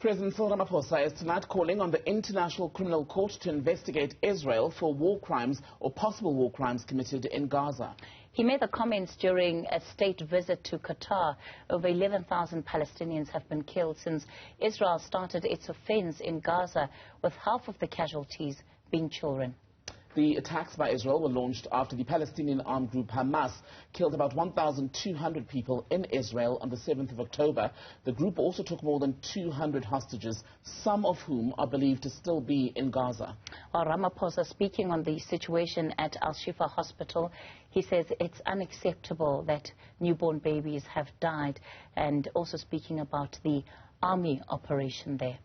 President Cyril Ramaphosa is tonight calling on the International Criminal Court to investigate Israel for war crimes or possible war crimes committed in Gaza. He made the comments during a state visit to Qatar. Over 11,000 Palestinians have been killed since Israel started its offense in Gaza, with half of the casualties being children. The attacks by Israel were launched after the Palestinian armed group Hamas killed about 1,200 people in Israel on the 7th of October. The group also took more than 200 hostages, some of whom are believed to still be in Gaza. While Ramaphosa speaking on the situation at Al-Shifa Hospital, he says it's unacceptable that newborn babies have died, and also speaking about the army operation there.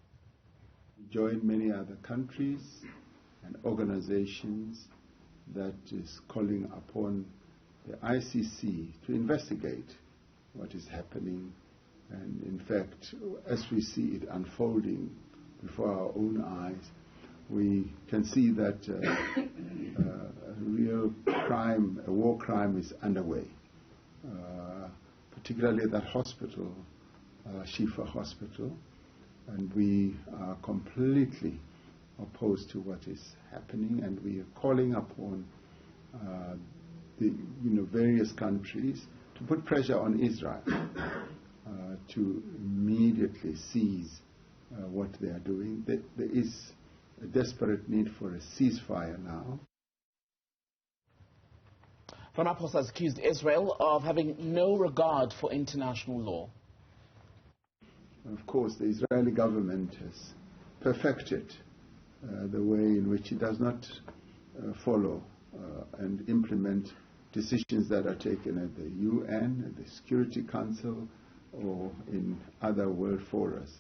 Join many other countries and organizations that is calling upon the ICC to investigate what is happening. And in fact, as we see it unfolding before our own eyes, we can see that a real crime, a war crime is underway, particularly at that hospital, Shifa Hospital, and we are completely opposed to what is happening, and we are calling upon the various countries to put pressure on Israel to immediately seize what they are doing. There is a desperate need for a ceasefire now. Ramaphosa has accused Israel of having no regard for international law. Of course, the Israeli government has perfected the way in which it does not follow and implement decisions that are taken at the UN, at the Security Council, or in other world forums.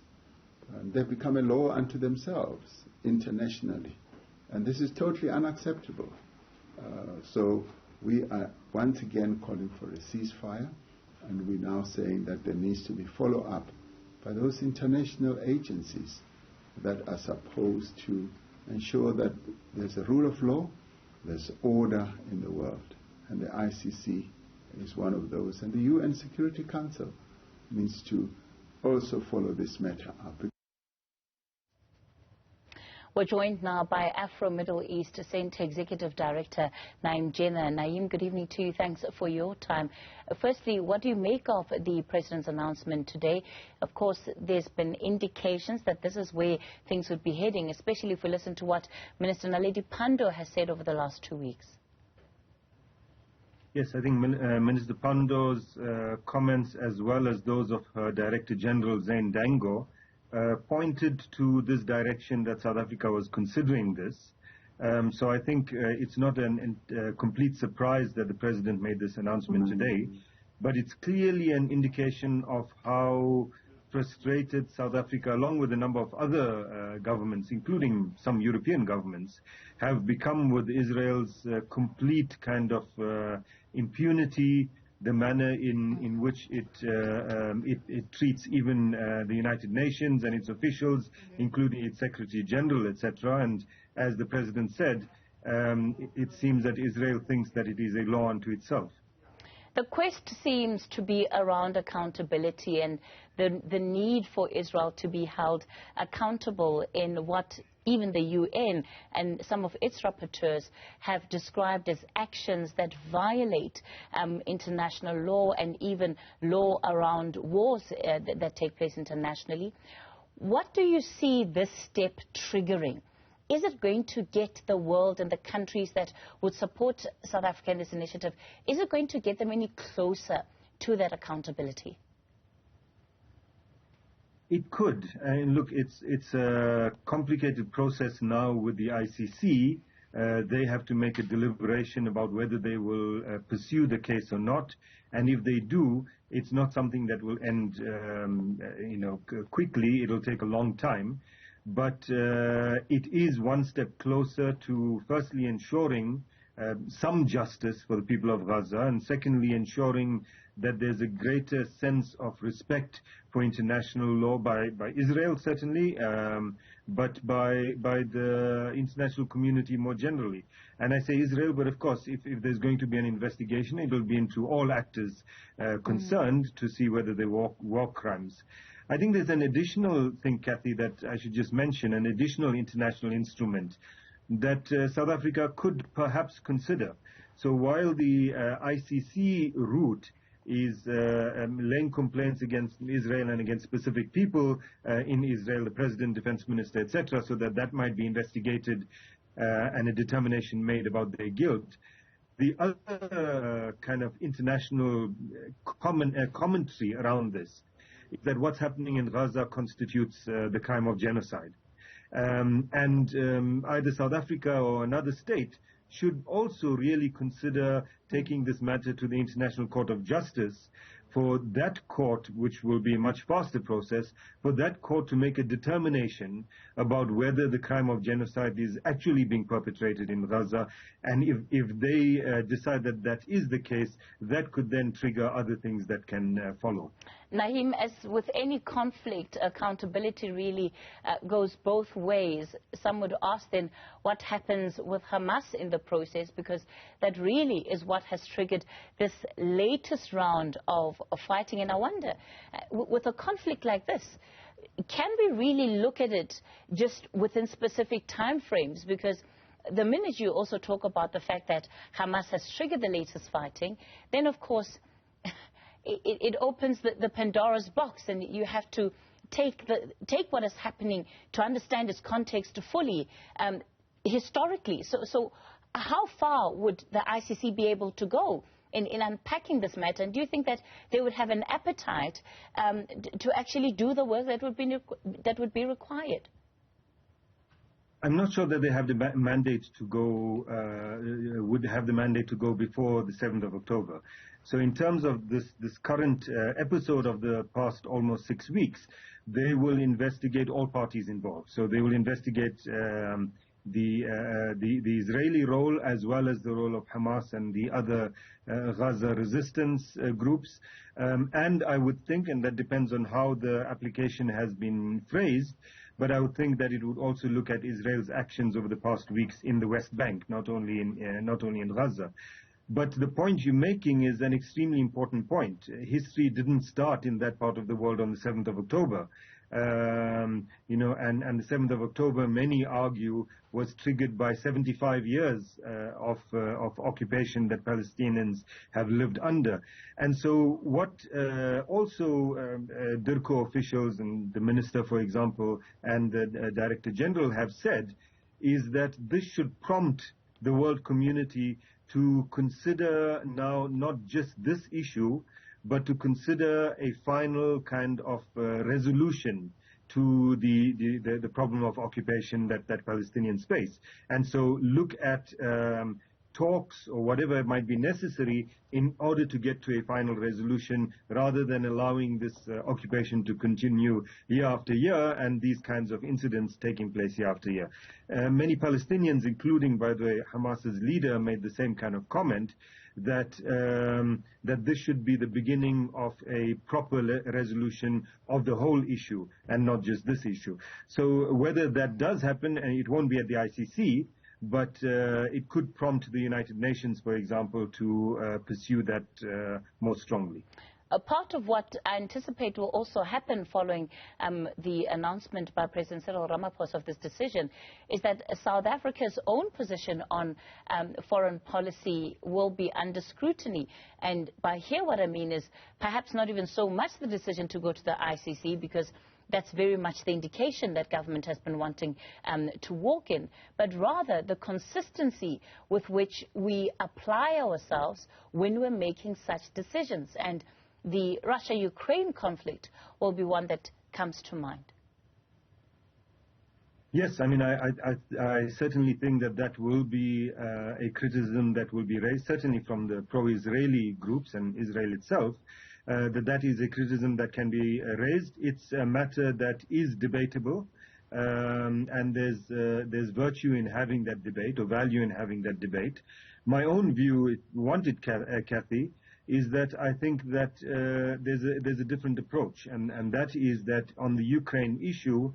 They've become a law unto themselves internationally, and this is totally unacceptable. So we are once again calling for a ceasefire, and we're now saying that there needs to be follow-up by those international agencies that are supposed to ensure that there's a rule of law, there's order in the world. And the ICC is one of those. And the UN Security Council needs to also follow this matter up. We're joined now by Afro-Middle East Center Executive Director Naeem Jeenah. Naeem, good evening to you. Thanks for your time. Firstly, what do you make of the President's announcement today? Of course, there's been indications that this is where things would be heading, especially if we listen to what Minister Naledi Pandor has said over the last 2 weeks. Yes, I think Minister Pandor's comments, as well as those of her Director General Zain Dango, pointed to this direction that South Africa was considering this. So I think it's not a complete surprise that the President made this announcement today, but it's clearly an indication of how frustrated South Africa, along with a number of other governments, including some European governments, have become with Israel's complete kind of impunity, the manner in which it treats even the United Nations and its officials, including its Secretary General, etc. And as the President said, it seems that Israel thinks that it is a law unto itself. The quest seems to be around accountability and the need for Israel to be held accountable in what even the UN and some of its rapporteurs have described as actions that violate international law and even law around wars that take place internationally. What do you see this step triggering? Is it going to get the world and the countries that would support South Africa in this initiative, is it going to get them any closer to that accountability? It could. And look, it's a complicated process now with the ICC. They have to make a deliberation about whether they will pursue the case or not. And if they do, it's not something that will end quickly. It'll take a long time. But it is one step closer to firstly ensuring some justice for the people of Gaza, and secondly ensuring that there's a greater sense of respect for international law by Israel certainly, but by the international community more generally. And I say Israel, but of course if there's going to be an investigation, it will be into all actors concerned to see whether they war crimes. I think there's an additional thing, Kathy, that I should just mention, an additional international instrument that South Africa could perhaps consider. So while the ICC route is laying complaints against Israel and against specific people in Israel, the president, defense minister, etc., so that might be investigated and a determination made about their guilt. The other kind of international commentary around this is that what's happening in Gaza constitutes the crime of genocide. Either South Africa or another state should also really consider taking this matter to the International Court of Justice for that court, which will be a much faster process, for that court to make a determination about whether the crime of genocide is actually being perpetrated in Gaza. And if they decide that that is the case, that could then trigger other things that can follow. Naheem, as with any conflict, accountability really goes both ways. Some would ask then what happens with Hamas in the process, because that really is what has triggered this latest round of fighting. And I wonder, with a conflict like this, can we really look at it just within specific time frames? Because the minute you also talk about the fact that Hamas has triggered the latest fighting, then of course it opens the Pandora's box, and you have to take what is happening to understand its context fully, historically. So how far would the ICC be able to go in unpacking this matter? And do you think that they would have an appetite to actually do the work that would be required? I'm not sure that they have the mandate to go, would have the mandate to go before the 7th of October. So in terms of this current episode of the past almost 6 weeks, they will investigate all parties involved. So they will investigate the Israeli role as well as the role of Hamas and the other Gaza resistance groups. And I would think, and that depends on how the application has been phrased, but I would think that it would also look at Israel's actions over the past weeks in the West Bank, not only in Gaza. But the point you're making is an extremely important point. History didn't start in that part of the world on the 7th of October. And the 7th of October, many argue, was triggered by 75 years of occupation that Palestinians have lived under. And so what also DIRCO officials and the minister, for example, and the Director General have said is that this should prompt the world community to consider now not just this issue, but to consider a final kind of resolution to the problem of occupation that Palestinians face. And so look at talks or whatever might be necessary in order to get to a final resolution, rather than allowing this occupation to continue year after year and these kinds of incidents taking place year after year. Many Palestinians, including, by the way, Hamas's leader, made the same kind of comment, that this should be the beginning of a proper resolution of the whole issue and not just this issue. So whether that does happen, and it won't be at the ICC, but it could prompt the United Nations, for example, to pursue that more strongly. A part of what I anticipate will also happen following the announcement by President Cyril Ramaphosa of this decision is that South Africa's own position on foreign policy will be under scrutiny. And by here what I mean is perhaps not even so much the decision to go to the ICC, because that's very much the indication that government has been wanting to walk in, but rather the consistency with which we apply ourselves when we're making such decisions. And the Russia-Ukraine conflict will be one that comes to mind. Yes, I mean, I certainly think that will be a criticism that will be raised, certainly from the pro-Israeli groups and Israel itself, that is a criticism that can be raised. It's a matter that is debatable, and there's virtue in having that debate, or value in having that debate. My own view, wanted, Kathy, is that I think that there's a different approach, and that is that on the Ukraine issue,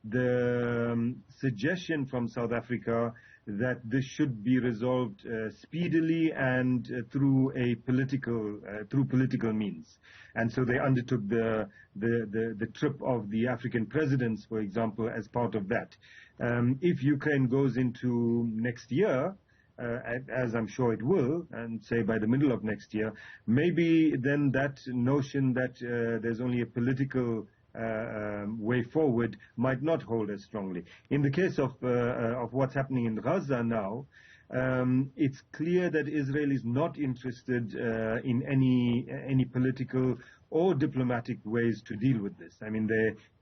the suggestion from South Africa that this should be resolved speedily and through political means. And so they undertook the trip of the African presidents, for example, as part of that. If Ukraine goes into next year, as I'm sure it will, and say by the middle of next year, maybe then that notion that there's only a political way forward might not hold as strongly. In the case of what's happening in Gaza now, it's clear that Israel is not interested in any political or diplomatic ways to deal with this. I mean,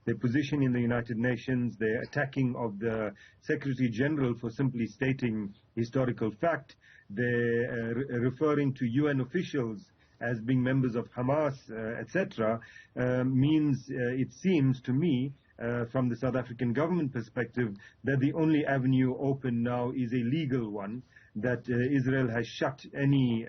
their position in the United Nations, their attacking of the Secretary General for simply stating historical fact, they're referring to UN officials as being members of Hamas, etc., means, it seems to me, from the South African government perspective, that the only avenue open now is a legal one, that Israel has shut any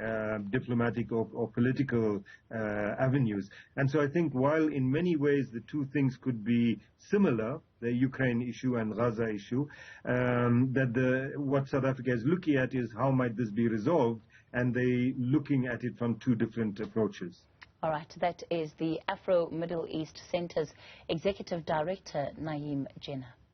diplomatic or political avenues. And so I think while in many ways the two things could be similar, the Ukraine issue and Gaza issue, that what South Africa is looking at is how might this be resolved, and they looking at it from two different approaches. All right, that is the Afro-Middle East Center's Executive Director, Naeem Jeenah.